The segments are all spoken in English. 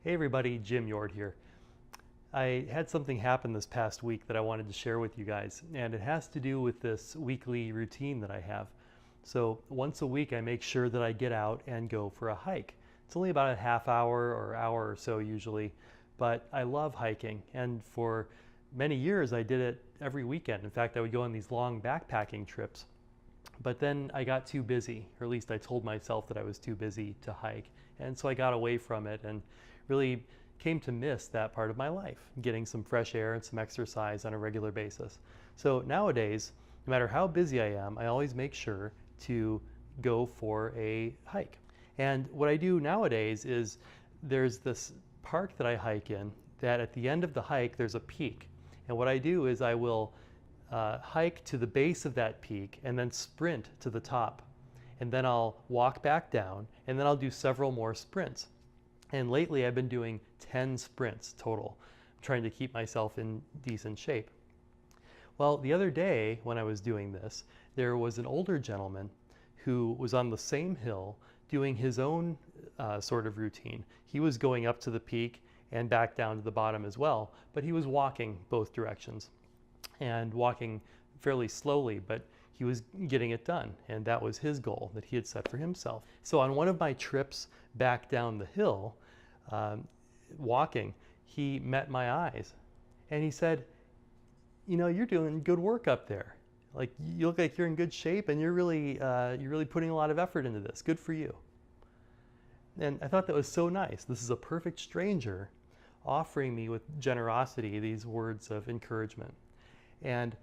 Hey everybody, Jim Yord here. I had something happen this past week that I wanted to share with you guys, and it has to do with this weekly routine that I have. So once a week I make sure that I get out and go for a hike. It's only about a half hour or hour or so usually, but I love hiking, and for many years I did it every weekend. In fact, I would go on these long backpacking trips. But then I got too busy, or at least I told myself that I was too busy to hike. And so I got away from it and really came to miss that part of my life, getting some fresh air and some exercise on a regular basis. So nowadays, no matter how busy I am, I always make sure to go for a hike. And what I do nowadays is there's this park that I hike in that at the end of the hike, there's a peak. And what I do is I will hike to the base of that peak and then sprint to the top. And then I'll walk back down and then I'll do several more sprints. And lately I've been doing 10 sprints total, trying to keep myself in decent shape. Well, the other day when I was doing this, there was an older gentleman who was on the same hill doing his own sort of routine. He was going up to the peak and back down to the bottom as well, but he was walking both directions and walking fairly slowly, but he was getting it done, and that was his goal that he had set for himself. So on one of my trips back down the hill, walking, he met my eyes and he said, "You know, you're doing good work up there. Like, you look like you're in good shape and you're really putting a lot of effort into this. Good for you." And I thought that was so nice. This is a perfect stranger offering me with generosity these words of encouragement. And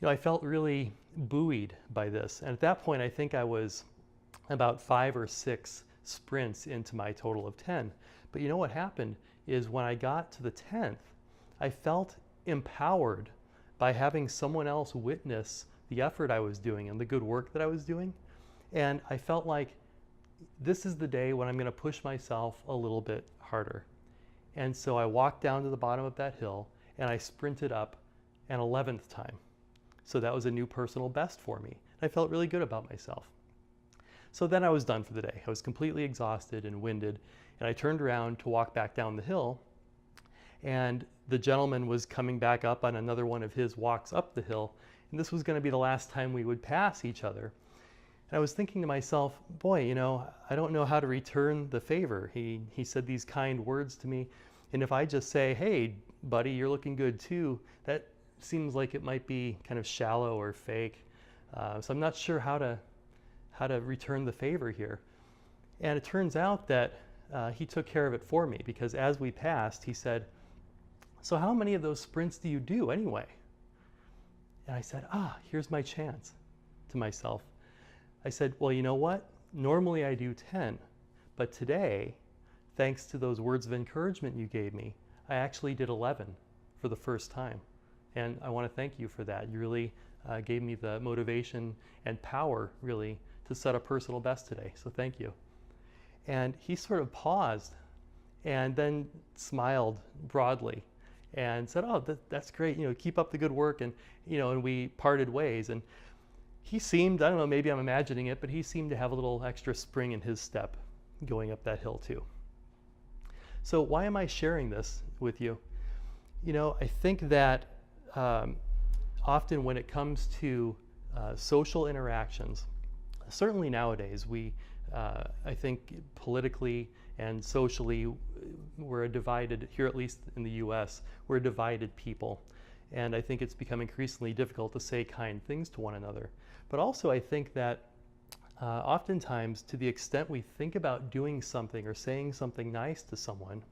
I felt really buoyed by this. And at that point, I think I was about 5 or 6 sprints into my total of 10. But you know what happened is when I got to the 10th, I felt empowered by having someone else witness the effort I was doing and the good work that I was doing. And I felt like this is the day when I'm going to push myself a little bit harder. And so I walked down to the bottom of that hill and I sprinted up an 11th time. So that was a new personal best for me. I felt really good about myself. So then I was done for the day. I was completely exhausted and winded, and I turned around to walk back down the hill, and the gentleman was coming back up on another one of his walks up the hill, and this was going to be the last time we would pass each other. And I was thinking to myself, boy, I don't know how to return the favor. He said these kind words to me, and if I just say, "Hey, buddy, you're looking good too," that seems like it might be kind of shallow or fake. So I'm not sure how to return the favor here. And it turns out that he took care of it for me, because as we passed, he said, "So how many of those sprints do you do anyway?" And I said, here's my chance to myself. I said, "Well, you know what? Normally I do 10, but today, thanks to those words of encouragement you gave me, I actually did 11 for the first time. And I want to thank you for that. You really gave me the motivation and power, really, to set a personal best today. So thank you." And he sort of paused and then smiled broadly and said, "Oh, that's great. Keep up the good work." And we parted ways. And he seemed, I don't know, maybe I'm imagining it, but he seemed to have a little extra spring in his step going up that hill too. So why am I sharing this with you? I think that often when it comes to social interactions, certainly nowadays, I think politically and socially, we're a divided, here at least in the US, we're a divided people. And I think it's become increasingly difficult to say kind things to one another. But also I think that oftentimes, to the extent we think about doing something or saying something nice to someone,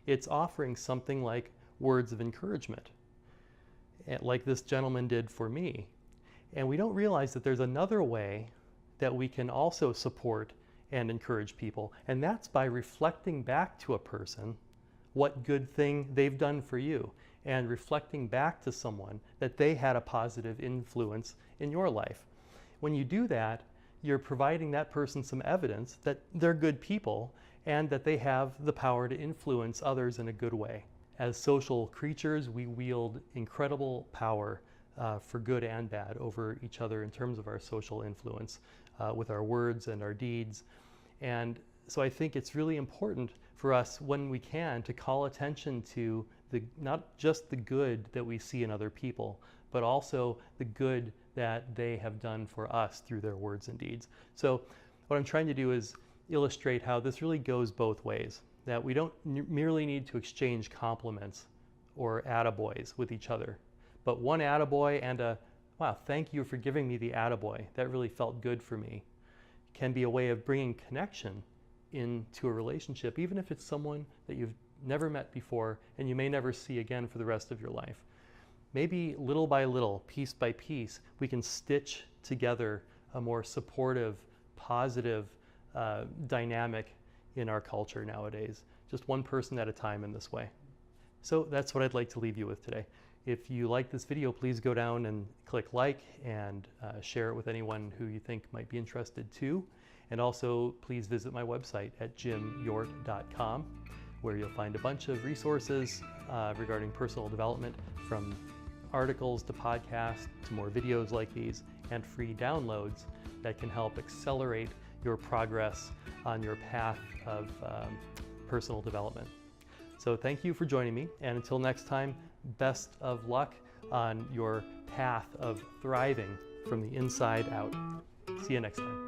it's offering something like words of encouragement, like this gentleman did for me. And we don't realize that there's another way that we can also support and encourage people, and that's by reflecting back to a person what good thing they've done for you, and reflecting back to someone that they had a positive influence in your life. When you do that, you're providing that person some evidence that they're good people and that they have the power to influence others in a good way. As social creatures, we wield incredible power for good and bad over each other in terms of our social influence with our words and our deeds. And so I think it's really important for us, when we can, to call attention to not just the good that we see in other people, but also the good that they have done for us through their words and deeds. So what I'm trying to do is illustrate how this really goes both ways, that we don't merely need to exchange compliments or attaboys with each other, but one attaboy and a, wow, thank you for giving me the attaboy, that really felt good for me, can be a way of bringing connection into a relationship, even if it's someone that you've never met before and you may never see again for the rest of your life. Maybe little by little, piece by piece, we can stitch together a more supportive, positive dynamic in our culture nowadays, just one person at a time in this way. So that's what I'd like to leave you with today. If you like this video, please go down and click like and share it with anyone who you think might be interested too. And also please visit my website at jimyork.com, where you'll find a bunch of resources regarding personal development, from articles to podcasts to more videos like these, and free downloads that can help accelerate your progress on your path of personal development. So thank you for joining me, and until next time, best of luck on your path of thriving from the inside out. See you next time.